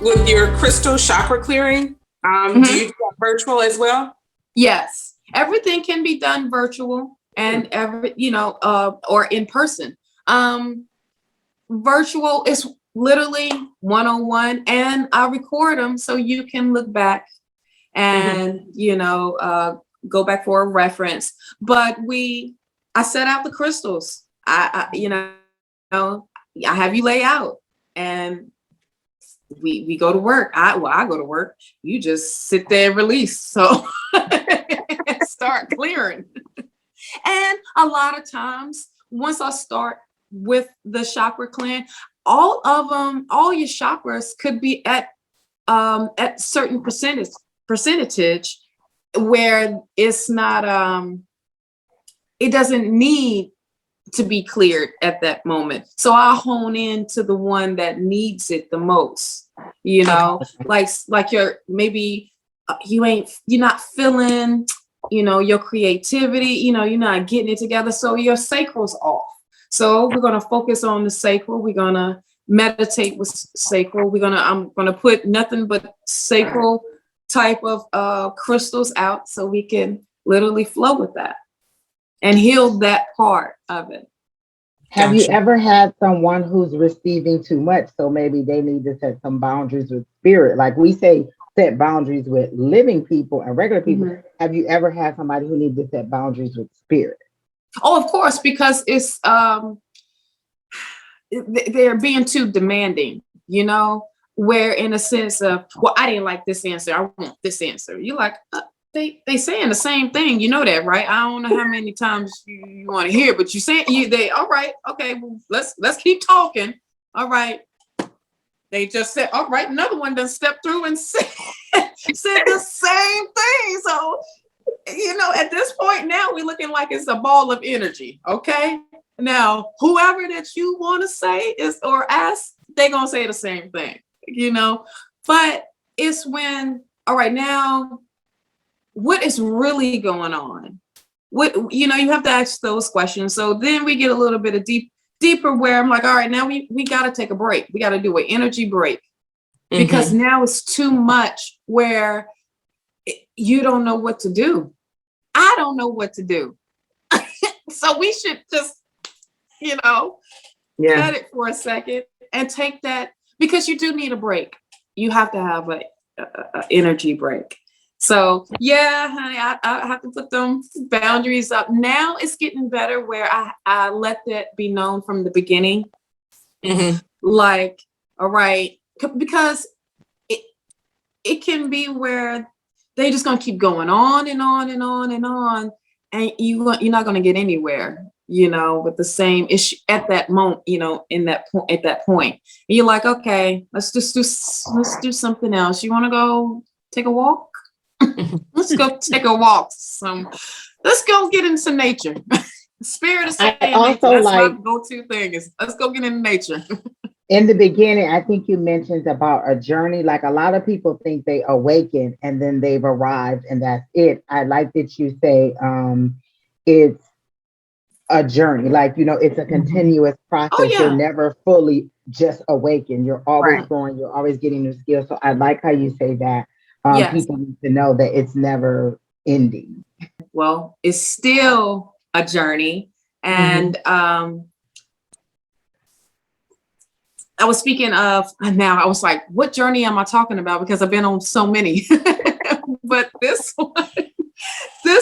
with your crystal chakra clearing, do you do that virtual as well? Yes, everything can be done virtual and or in person. Virtual is literally one-on-one, and I record them so you can look back and go back for a reference. But I set out the crystals. I have you lay out, and we go to work. I go to work. You just sit there and release. So start clearing. And a lot of times, once I start with the chakra clearing, all of them, all your chakras could be at certain percentage where it's not it doesn't need to be cleared at that moment. So I'll hone in to the one that needs it the most, like you're not feeling, your creativity, you're not getting it together. So your sacral's off. So we're going to focus on the sacral. We're going to meditate with sacral. I'm going to put nothing but sacral type of crystals out so we can literally flow with that and heal that part of it. Have you ever had someone who's receiving too much? So maybe they need to set some boundaries with spirit. Like we say, set boundaries with living people and regular people. Mm-hmm. Have you ever had somebody who needs to set boundaries with spirit? Oh, of course, because it's they're being too demanding, where in a sense of, well, I didn't like this answer, I want this answer. You're like, they saying the same thing, that, right? I don't know how many times you want to hear, but they all right, okay, well, let's keep talking. All right. They just said, all right, another one done stepped through and said the same thing. So, at this point now, we're looking like it's a ball of energy. Okay. Now, whoever that you want to say is or ask, they're going to say the same thing, but it's when, all right, now, what is really going on? What, you have to ask those questions. So then we get a little bit of deeper where I'm like, all right, now we got to take a break. We got to do an energy break because now it's too much where you don't know what to do. I don't know what to do. So we should just, cut it for a second and take that, because you do need a break. You have to have a energy break. So yeah, honey, I have to put them boundaries up. Now it's getting better where I let that be known from the beginning. Mm-hmm. Like, all right, because it can be where they just gonna keep going on and on and on and on, and you're not gonna get anywhere, with the same issue at that moment, at that point. And you're like, okay, let's do something else. You want to go take a walk? Let's go take a walk. Let's go get into nature. Spirit is saying nature. That's my go-to thing is let's go get into nature. In the beginning, I think you mentioned about a journey. Like a lot of people think they awaken and then they've arrived and that's it. I like that you say it's a journey. Like, it's a continuous process. Oh, yeah. You're never fully just awakened. You're always growing. You're always getting new skills. So I like how you say that. Yes. People need to know that it's never ending. Well, it's still a journey. And I was speaking of, now I was like, what journey am I talking about? Because I've been on so many. But this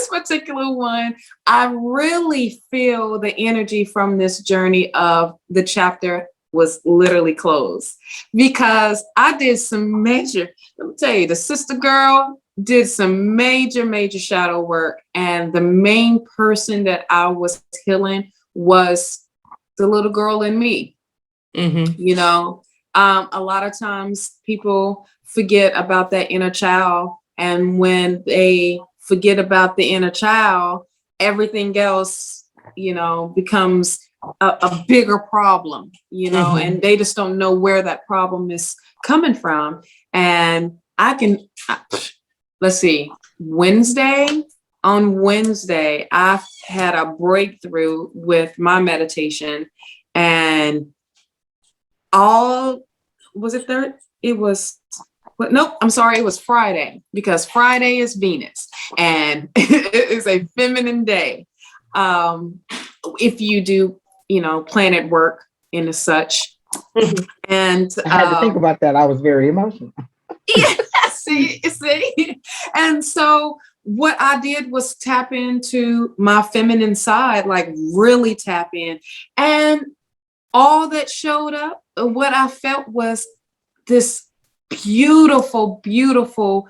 particular one, I really feel the energy from this journey of the chapter was literally closed, because I did some major, let me tell you, the sister girl did some major shadow work. And the main person that I was healing was the little girl in me. Mm-hmm. A lot of times people forget about that inner child. And when they forget about the inner child, everything else, becomes a bigger problem, and they just don't know where that problem is coming from. And let's see, on Wednesday, I had a breakthrough with my meditation, and all was it third? It was, but nope, I'm sorry, it was Friday, because Friday is Venus and it is a feminine day. If you do, planet work and as such. And I had to think about that. I was very emotional. Yeah, see. And so what I did was tap into my feminine side, like really tap in. And all that showed up, what I felt was this beautiful, beautiful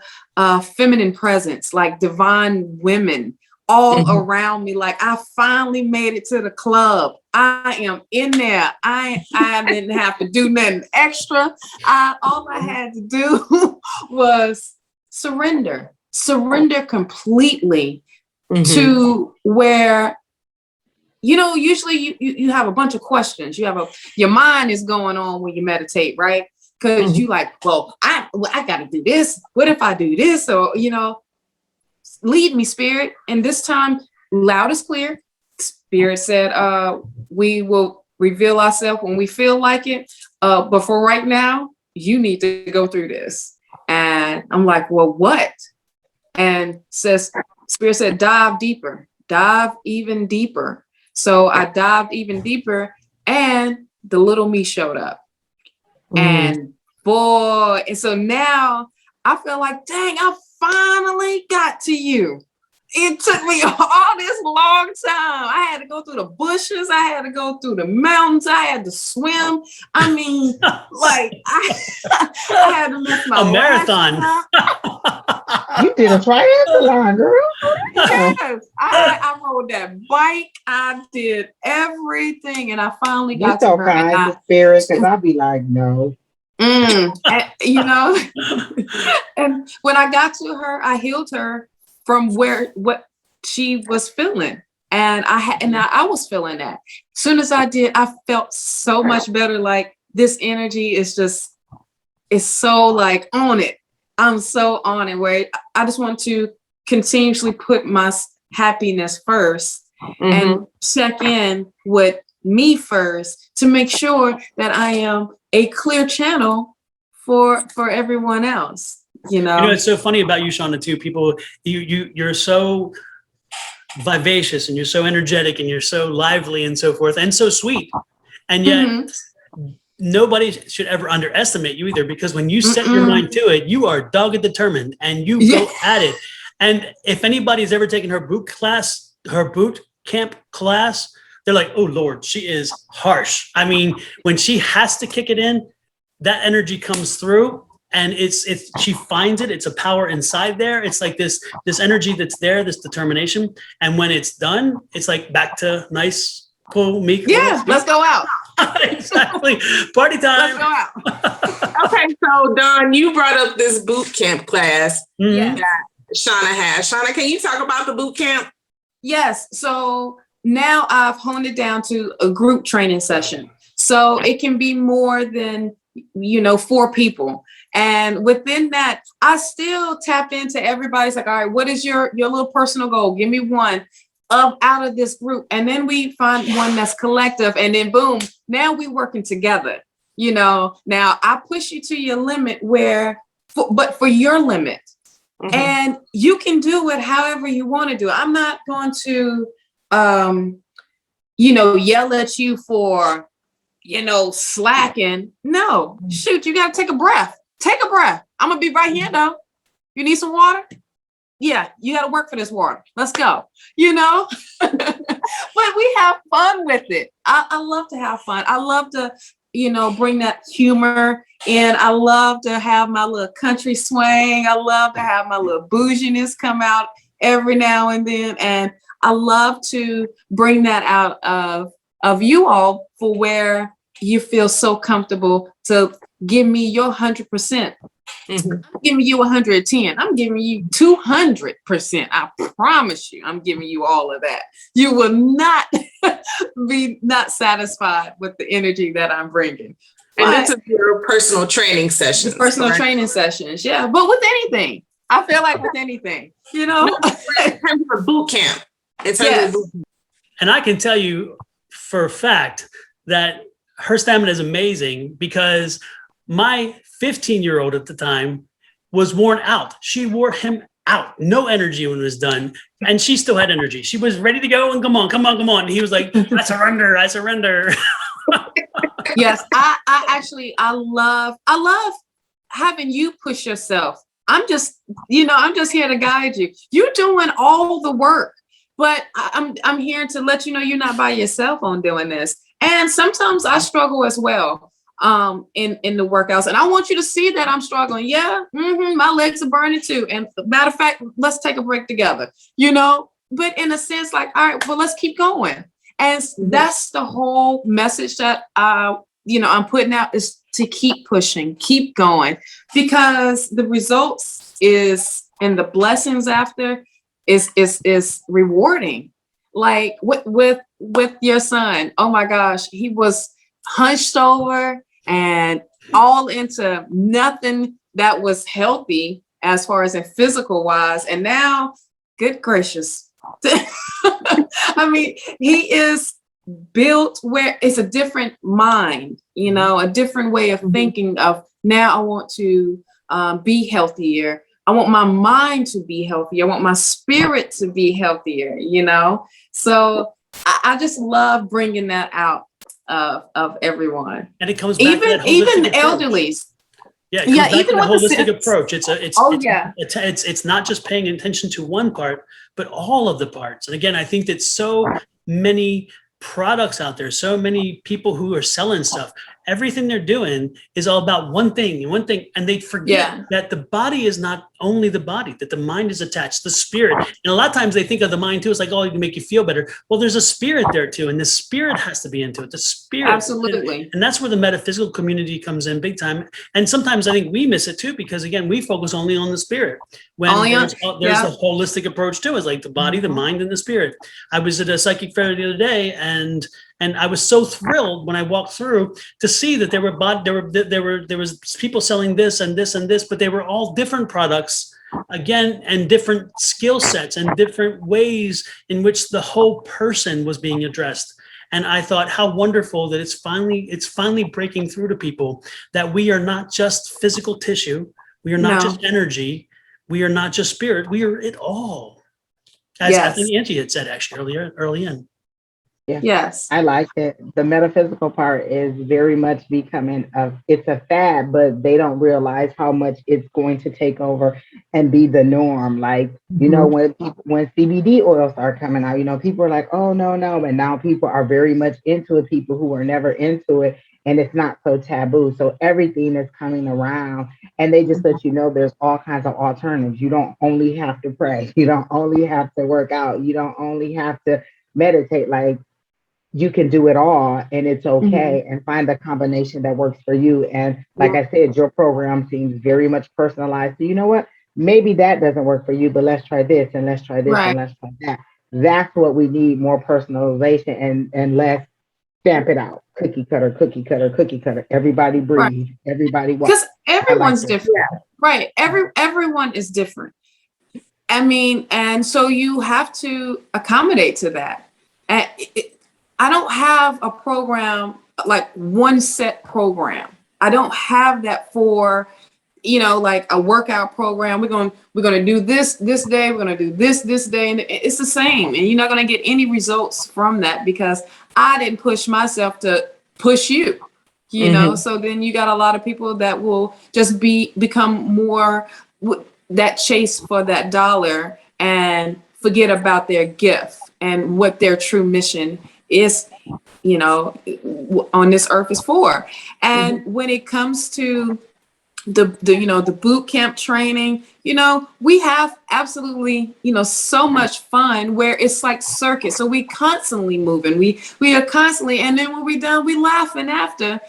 feminine presence, like divine women all around me. Like I finally made it to the club. I am in there. I didn't have to do nothing extra. All I had to do was surrender completely to where, usually you have a bunch of questions. Your mind is going on when you meditate, right? Because you like, well, I got to do this. What if I do this? Or, lead me, spirit. And this time, loud as clear, spirit said, we will reveal ourselves when we feel like it. But for right now, you need to go through this. And I'm like, well, what? And spirit said, dive deeper, dive even deeper. So I dived even deeper and the little me showed up. And boy, and so now I feel like, dang, I finally got to you. It took me all this long time. I had to go through the bushes. I had to go through the mountains. I had to swim. I mean, like I had to miss my marathon. You did a triathlon, girl. Yes, I rode that bike. I did everything, and I finally got to her. Kind of spirit, because I'd be like, no. And, and when I got to her, I healed her from what she was feeling, and I was feeling that. As soon as I did, I felt so much better. Like this energy is so like on it. I'm so on it, where I just want to continuously put my happiness first and check in with me first to make sure that I am a clear channel for everyone else. It's so funny about you, Shawna, too. People, you're so vivacious and you're so energetic and you're so lively and so forth and so sweet. And yet nobody should ever underestimate you either, because when you set your mind to it, you are dogged determined and you go at it. And if anybody's ever taken her boot camp class, they're like, oh Lord, she is harsh. I mean, when she has to kick it in, that energy comes through. And she finds it. It's a power inside there. It's like this energy that's there, this determination. And when it's done, it's like back to nice, cool, meek. Yeah, let's go out. Exactly. Party time. Let's go out. Okay, so Dawn, you brought up this boot camp class that Shawna has. Shawna, can you talk about the boot camp? Yes. So now I've honed it down to a group training session. So it can be more than 4 people. And within that, I still tap into everybody's like, all right, what is your little personal goal? Give me one out of this group. And then we find one that's collective. And then boom, now we working together. Now I push you to your limit but for your limit. And you can do it however you want to do it. I'm not going to, yell at you for, slacking. No, shoot, you got to take a breath. Take a breath. I'm going to be right here, though. You need some water? Yeah, you got to work for this water. Let's go. But we have fun with it. I love to have fun. I love to, bring that humor in. I love to have my little country swing. I love to have my little bouginess come out every now and then. And I love to bring that out of you all for where you feel so comfortable to give me your 100%. I'm giving you 110. I'm giving you 200%. I promise you, I'm giving you all of that. You will not be not satisfied with the energy that I'm bringing. And this is your personal training sessions. Personal training sessions, yeah. But with anything, I feel like with anything, in terms of boot camp. And I can tell you for a fact that her stamina is amazing, because My 15-year-old at the time was worn out. She wore him out. No energy when it was done. And she still had energy. She was ready to go and come on. And he was like, I surrender. Yes, I love having you push yourself. I'm just here to guide you. You're doing all the work, but I'm here to let you know you're not by yourself on doing this. And sometimes I struggle as well in the workouts. And I want you to see that I'm struggling. Yeah, my legs are burning too. And matter of fact, let's take a break together, but in a sense, like, all right, well, let's keep going. And that's the whole message that I'm putting out, is to keep pushing, keep going, because the results and the blessings after is rewarding. Like with your son, oh my gosh, he was hunched over and all into nothing that was healthy as far as in physical wise, and now, good gracious. I mean, he is built where it's a different mind, a different way of thinking of, now I want to be healthier. I want my mind to be healthier. I want my spirit to be healthier, So I just love bringing that out of everyone. And it comes back to that even holistic elderlies. Yeah, it comes back even to the with holistic the approach. It's not just paying attention to one part, but all of the parts. And again, I think that so many products out there, so many people who are selling stuff, everything they're doing is all about one thing, and they forget that the body is not only the body, that the mind is attached, the spirit. And a lot of times they think of the mind too, it's like, oh, it can make you feel better. Well, there's a spirit there too, and the spirit has to be into it. The spirit. Absolutely. And that's where the metaphysical community comes in big time. And sometimes I think we miss it too, because again, we focus only on the spirit. When there's the holistic approach too, is like the body, the mind, and the spirit. I was at a psychic fair the other day, and I was so thrilled when I walked through to see that there was people selling this and this and this, but they were all different products, again, and different skill sets and different ways in which the whole person was being addressed. And I thought, how wonderful that it's finally breaking through to people that we are not just physical tissue, we are not just energy, we are not just spirit, we are it all. As I think Angie had said actually early in. Yeah. Yes. I like it. The metaphysical part is very much becoming it's a fad, but they don't realize how much it's going to take over and be the norm. Like, when CBD oils are coming out, people are like, oh, no. And now people are very much into it, people who were never into it. And it's not so taboo. So everything is coming around, and they just let you know there's all kinds of alternatives. You don't only have to pray. You don't only have to work out. You don't only have to meditate. Like, you can do it all, and it's okay, and find a combination that works for you. And like I said, your program seems very much personalized. So you know what? Maybe that doesn't work for you, but let's try this, and let's try this, and let's try that. That's what we need, more personalization and less stamp it out. Cookie cutter. Everybody breathe. Everybody walk. Because everyone's different. Yeah. Right. Everyone is different. I mean, and so you have to accommodate to that. And I don't have a program, like one set program. I don't have that for, like a workout program. We're going to do this day. We're going to do this day. And it's the same. And you're not going to get any results from that, because I didn't push myself to push you, So then you got a lot of people that will just become more that chase for that dollar and forget about their gift and what their true mission is, on this earth is for. And when it comes to the boot camp training, we have absolutely, so much fun where it's like circuit. So we constantly moving, we are constantly, and then when we're done, we laughing after,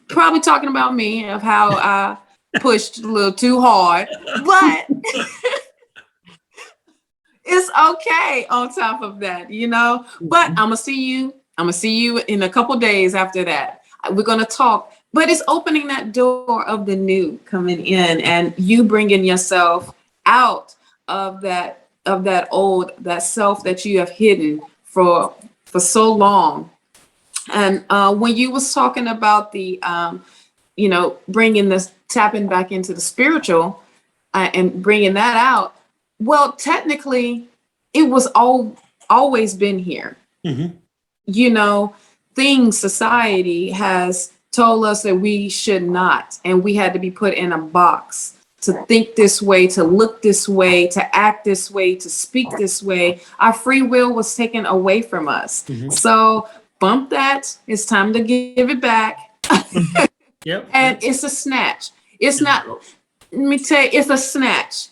probably talking about me of how I pushed a little too hard, but it's okay on top of that, but I'm gonna see you in a couple days after that. We're going to talk, but it's opening that door of the new coming in, and you bringing yourself out of that old, that self that you have hidden for so long. And when you was talking about the bringing this, tapping back into the spiritual and bringing that out. Well, technically, it was always been here. Society has told us that we should not, and we had to be put in a box to think this way, to look this way, to act this way, to speak this way. Our free will was taken away from us. So bump that. It's time to give it back. Yep. And it's a snatch. It's not, let me tell you, it's a snatch.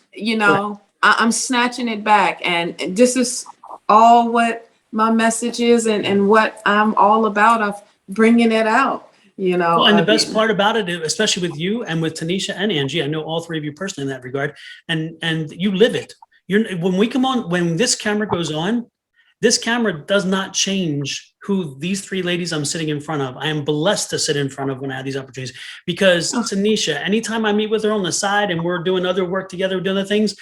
I'm snatching it back. And this is all what my message is and what I'm all about, of bringing it out. Well, and the best part about it, especially with you and with Tanisha and Angie, I know all three of you personally in that regard, and you live it. When we come on, when this camera goes on, this camera does not change who these three ladies I'm sitting in front of. I am blessed to sit in front of when I have these opportunities, because Tanisha, anytime I meet with her on the side and we're doing other work together, doing other things,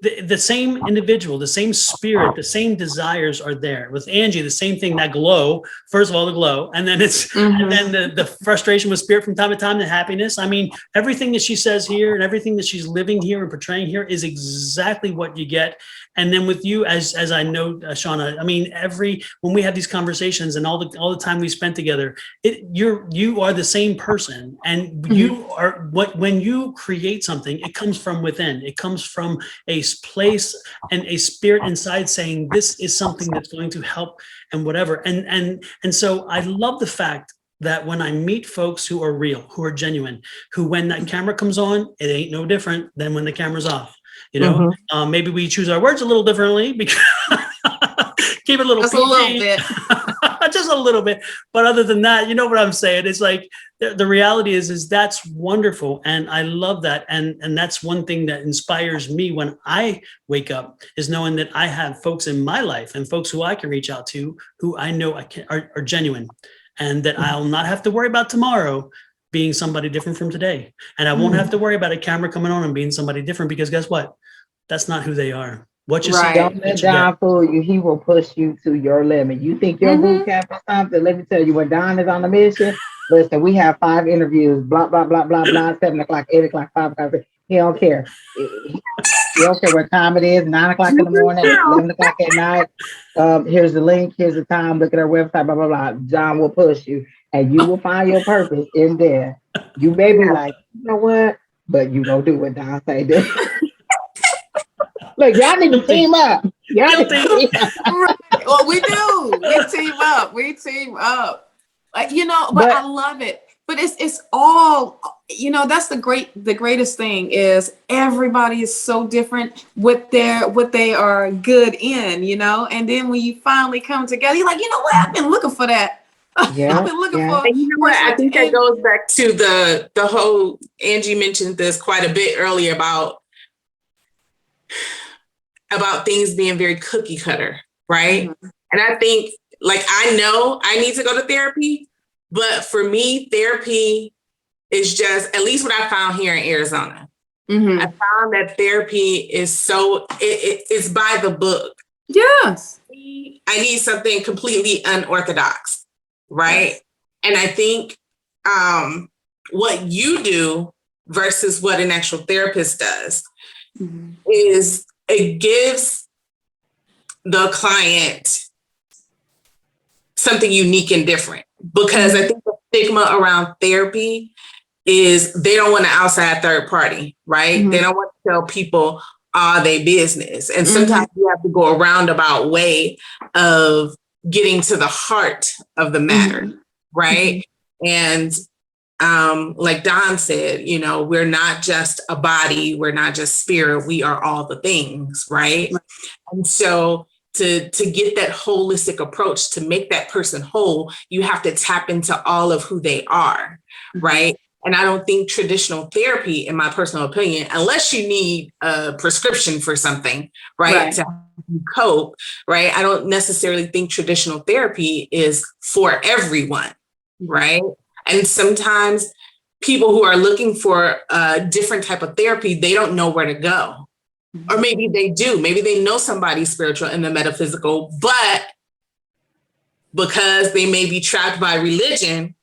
the same individual, the same spirit, the same desires are there. With Angie, the same thing, that glow, first of all, the glow, and then and then the frustration with spirit from time to time, the happiness. I mean, everything that she says here and everything that she's living here and portraying here is exactly what you get. And then with you, as I know, Shawna, I mean, when we have these conversations and all the time we spent together, you are the same person, and you are when you create something, it comes from within. It comes from a place and a spirit inside saying, this is something that's going to help and whatever. And so I love the fact that when I meet folks who are real, who are genuine, who when that camera comes on, it ain't no different than when the camera's off. Maybe we choose our words a little differently, because keep it a little, just PG. A little bit, just a little bit. But other than that, you know what I'm saying? It's like the reality is that's wonderful, and I love that, and that's one thing that inspires me when I wake up, is knowing that I have folks in my life and folks who I can reach out to, who I know are genuine, and that I'll not have to worry about tomorrow being somebody different from today. And I won't have to worry about a camera coming on and being somebody different, because guess what? That's not who they are. What you see, don't let Don fool you. He will push you to your limit. You think your boot camp is something? Let me tell you, when Don is on a mission, listen, we have 5 interviews, blah, blah, blah, blah, blah, 7 o'clock, 8 o'clock, 5 o'clock. He don't care. He don't care what time it is, 9 o'clock in the morning, 11 o'clock at night. Here's the link, here's the time, look at our website, blah, blah, blah. John will push you, and you will find your purpose in there. You may be like, you know what? But you gonna do what Don say. Look, y'all need to team up. Y'all team up. Right. Well, we do. We team up. But I love it. But it's all, that's the greatest thing is everybody is so different what they are good in, and then when you finally come together, you're like, you know what? I've been looking for that. Yeah, I've been looking for. And you know what? I think that goes back to the whole, Angie mentioned this quite a bit earlier about things being very cookie cutter, right? And I think, like, I know I need to go to therapy, but for me, therapy is just, at least what I found here in Arizona. I found that therapy is it's by the book. Yes. I need something completely unorthodox, right? Yes. And I think what you do versus what an actual therapist does is it gives the client something unique and different, because I think the stigma around therapy is they don't want an outside third party, right? They don't want to tell people their business. And sometimes you have to go a roundabout way of getting to the heart of the matter, right? And like Don said, we're not just a body, we're not just spirit, we are all the things, right? And so to get that holistic approach, to make that person whole, you have to tap into all of who they are, right? And I don't think traditional therapy, in my personal opinion, unless you need a prescription for something, right, to help you cope, right? I don't necessarily think traditional therapy is for everyone, right? And sometimes people who are looking for a different type of therapy, they don't know where to go. Or maybe they do. Maybe they know somebody spiritual in the metaphysical, but because they may be trapped by religion,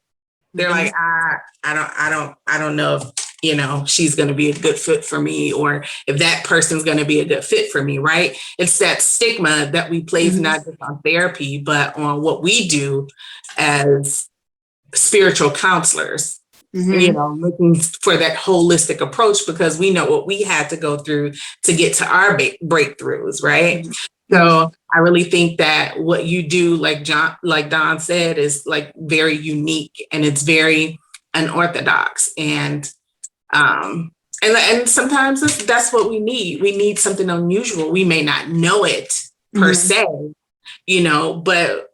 They're like, I don't know if, you know, she's going to be a good fit for me, or if that person's going to be a good fit for me, right? It's that stigma that we place not just on therapy, but on what we do as spiritual counselors, you know, looking for that holistic approach, because we know what we had to go through to get to our breakthroughs, right? So I really think that what you do, like Don said, is like very unique, and it's very unorthodox, and sometimes that's what we need. We need something unusual. We may not know it per se, you know, but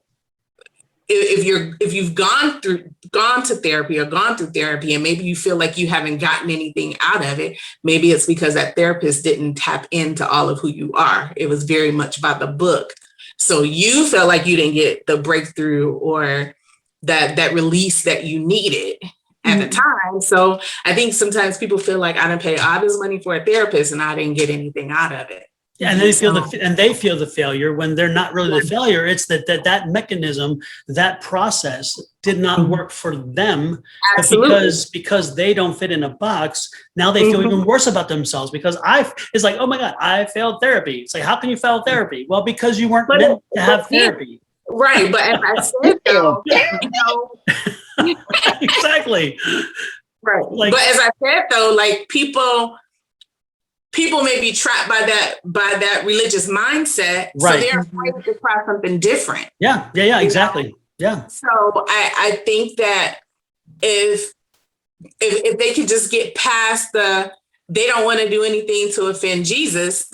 if you've gone to therapy or gone through therapy, and maybe you feel like you haven't gotten anything out of it, maybe it's because that therapist didn't tap into all of who you are. It was very much about the book. So you felt like you didn't get the breakthrough or that release that you needed at the time. So I think sometimes people feel like, I didn't pay all this money for a therapist and I didn't get anything out of it. Yeah, and they feel the failure when they're not really the failure. It's that mechanism, that process did not work for them. Absolutely. But because they don't fit in a box, now they feel even worse about themselves, because it's like, oh my God, I failed therapy. It's like, how can you fail therapy? Well, because you weren't meant to have therapy. Right. But as I said, though, you know, exactly. Right. But as I said, though, like people may be trapped by that religious mindset. Right. So they're afraid to try something different. Yeah, exactly. Yeah. So I think that if they could just get past they don't want to do anything to offend Jesus,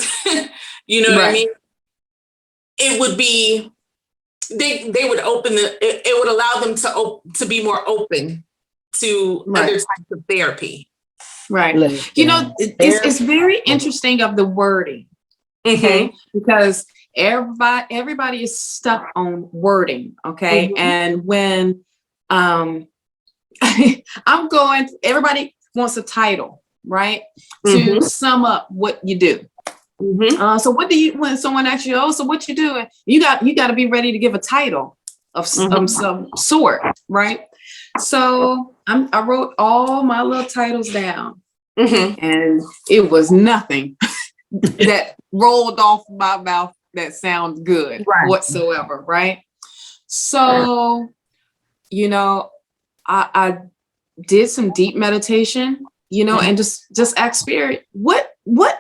you know what I mean? It would be, they would it would allow them to be more open to other types of therapy. Right. You know, it's very interesting of the wording. Okay. Because everybody is stuck on wording. Okay. And when everybody wants a title, right? To sum up what you do. So when someone asks you, so what you do? You got to be ready to give a title of some sort, right? So I wrote all my little titles down, and it was nothing that rolled off my mouth that sounds good whatsoever, right? So, you know, I did some deep meditation, you know, and just ask Spirit, what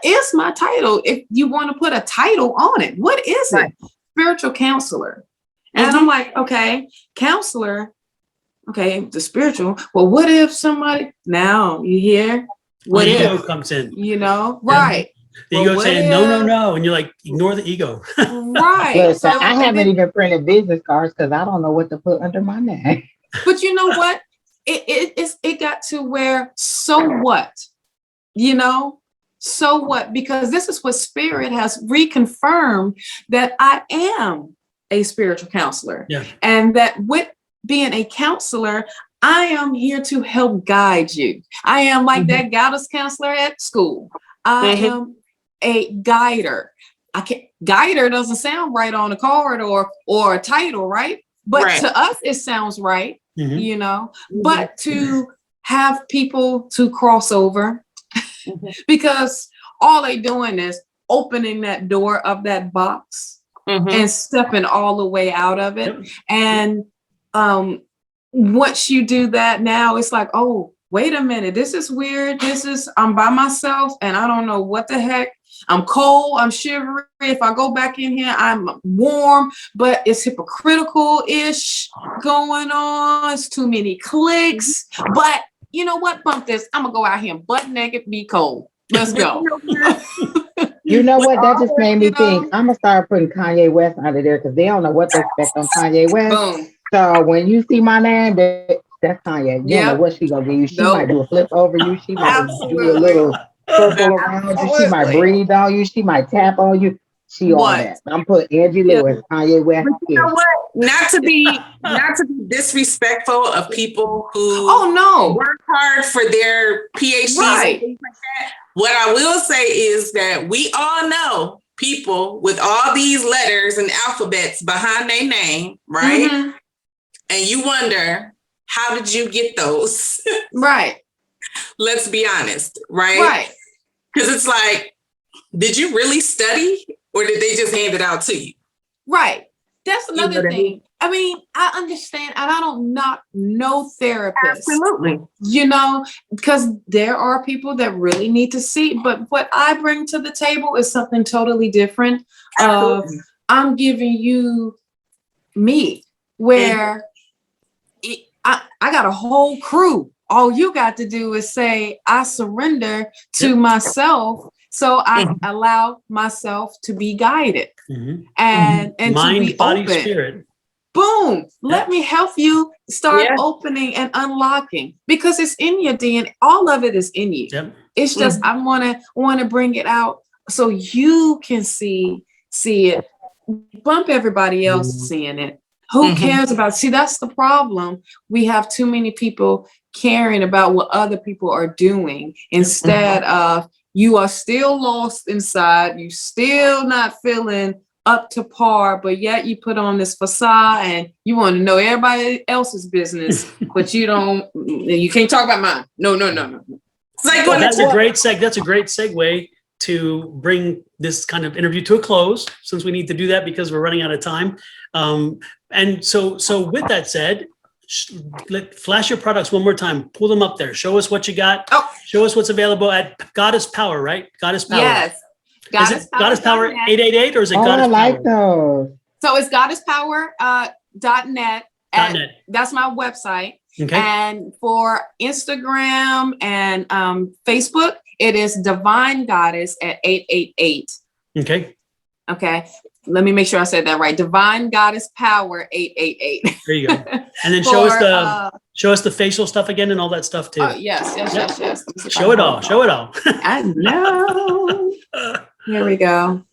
is my title? If you want to put a title on it, what is it? Spiritual counselor. And I'm like, okay, counselor. Okay, the spiritual. Well, what if somebody, now you hear? What the if ego comes in? You know, right. The ego saying, no. And you're like, ignore the ego. Right. Listen, I haven't even printed business cards because I don't know what to put under my name. But you know what? It got to where, so what? You know? So what? Because this is what Spirit has reconfirmed, that I am a spiritual counselor. Yeah. And that with being a counselor, I am here to help guide you. I am like that guidance counselor at school. I am a guider. Guider doesn't sound right on a card or a title, right? But to us, it sounds right, you know. But to have people to cross over, because all they doing is opening that door of that box and stepping all the way out of it. And once you do that, now it's like, oh, wait a minute, this is weird. I'm by myself and I don't know what the heck. I'm cold, I'm shivering. If I go back in here, I'm warm, but it's hypocritical-ish going on. It's too many clicks. But you know what? Bump this. I'm gonna go out here and butt naked, be cold. Let's go. You know what? That just made me think. I'm gonna start putting Kanye West under there because they don't know what to expect on Kanye West. Boom. So when you see my name, that's Kanye. You don't know what she gonna do. She might do a flip over you. She might do a little circle around you. She might breathe on you. She might tap on you. She all that. I'm putting Angie Lewis, Kanye West. You know what? Not to be disrespectful of people who work hard for their PhDs and things like that. What I will say is that we all know people with all these letters and alphabets behind their name, right? And you wonder how did you get those? Right. Let's be honest, right? Right. Because it's like, did you really study or did they just hand it out to you? Right. That's another what I thing. mean? I mean, I understand, and I don't not know therapists. Absolutely. You know, because there are people that really need to see, but what I bring to the table is something totally different. I'm giving you me, where I got a whole crew. All you got to do is say, I surrender to myself. So I allow myself to be guided and mind, to be body, open. spirit. Boom. Let me help you start opening and unlocking, because it's in your DNA. All of it is in you. Yep. It's just I want to bring it out so you can see it. Bump everybody else seeing it. Who cares about? See, that's the problem. We have too many people caring about what other people are doing instead of you are still lost inside. You still not feeling up to par, but yet you put on this facade and you want to know everybody else's business, but you can't talk about mine. No. It's like, well, that's a great segue to bring this kind of interview to a close, since we need to do that because we're running out of time. And so with that said, flash your products one more time. Pull them up there. Show us what you got. Show us what's available at Goddess Power, right? Goddess Power. Yes. Goddess Power 888, or is it Goddess Power? I like those. So it's goddesspower.net. That's my website. Okay. And for Instagram and Facebook, it is Divine Goddess at 888. Okay. Okay. Let me make sure I said that right. Divine Goddess Power 888. There you go. And then show us the facial stuff again and all that stuff too. Oh, yes. Show it all. I know. Here we go.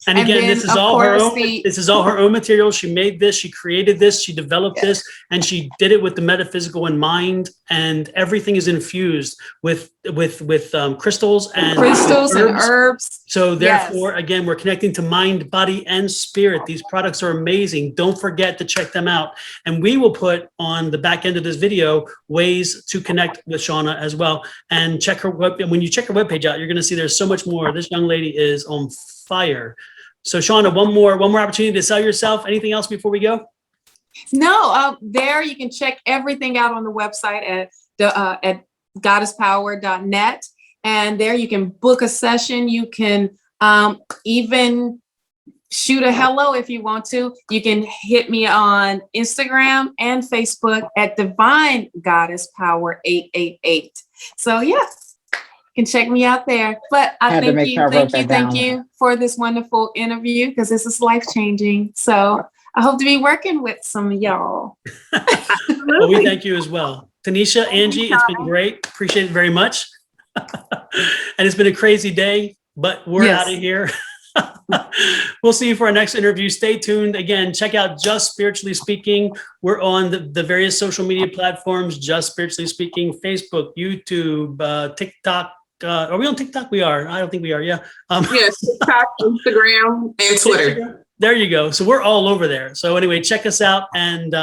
And again, this is all her own. This is all her own material. She made this. She created this. She developed this, and she did it with the metaphysical in mind. And everything is infused with crystals and herbs. So therefore, again, we're connecting to mind, body, and spirit. These products are amazing. Don't forget to check them out. And we will put on the back end of this video ways to connect with Shawna as well. And check her web. When you check her webpage out, you're going to see there's so much more. This young lady is on fire. So Shawna, one more opportunity to sell yourself. Anything else before we go? No, there you can check everything out on the website at goddesspower.net. And there you can book a session. You can even shoot a hello if you want to. You can hit me on Instagram and Facebook at Divine Goddess Power 888. So you can check me out there. But I thank you for this wonderful interview, because this is life-changing. So I hope to be working with some of y'all. Well, we thank you as well. Tanisha, Angie, it's been great. Appreciate it very much. And it's been a crazy day, but we're out of here. We'll see you for our next interview. Stay tuned. Again, check out Just Spiritually Speaking. We're on the various social media platforms, Just Spiritually Speaking, Facebook, YouTube, TikTok. Are we on TikTok? We are. I don't think we are. Yeah. Yes, TikTok, Instagram, and Twitter. There you go. So we're all over there. So anyway, check us out. And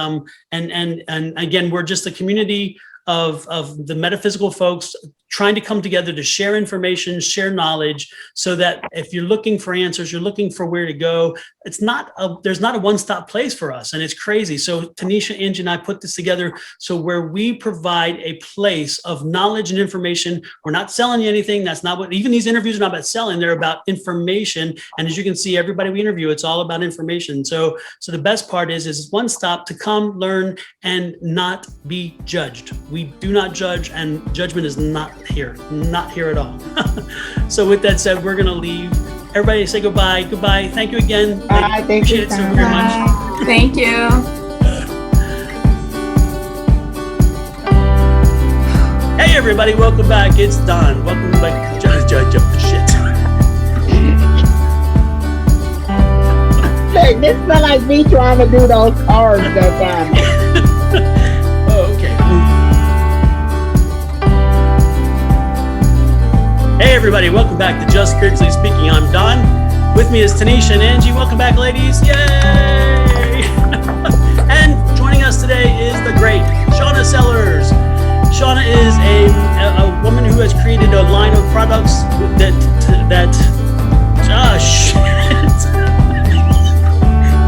again, we're just a community of the metaphysical folks trying to come together to share information, share knowledge, so that if you're looking for answers, you're looking for where to go, there's not a one-stop place for us. And it's crazy. So Tanisha, Angie, and I put this together so where we provide a place of knowledge and information. We're not selling you anything. That's not what, even these interviews are not about selling. They're about information. And as you can see, everybody we interview, it's all about information. So the best part is one stop to come, learn, and not be judged. We do not judge, and judgment is not here at all. So with that said, we're going to leave. Everybody say goodbye. Thank you again. Bye. Thank you so very much. Thank you. Hey everybody, welcome back. It's Don. Welcome back to Judge of the Shit. Hey, this is like me trying to do those cards that time. Oh, okay. Hey everybody, welcome back to Just Spiritually Speaking. I'm Don. With me is Tanisha and Angie. Welcome back, ladies. Yay! And joining us today today is the great Shawna Sellers. Shawna is a woman who has created a line of products that shit.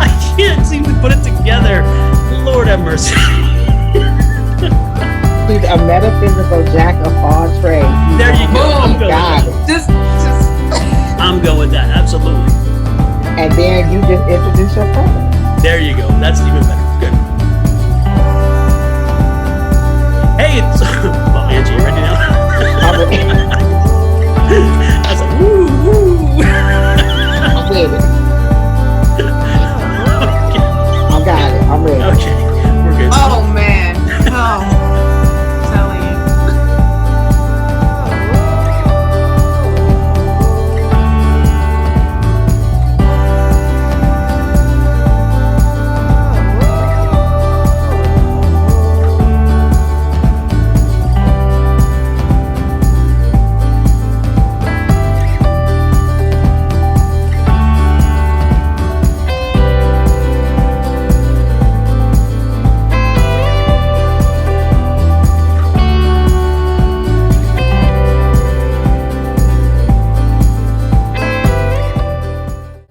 I can't seem to put it together. Lord have mercy. She's a metaphysical jack of all trades. There you go. I'm going God. with that. Just I'm going with that. Absolutely. And then you just introduce your product. There you go. That's even better. Good. Hey, it's well, Angie, you ready now?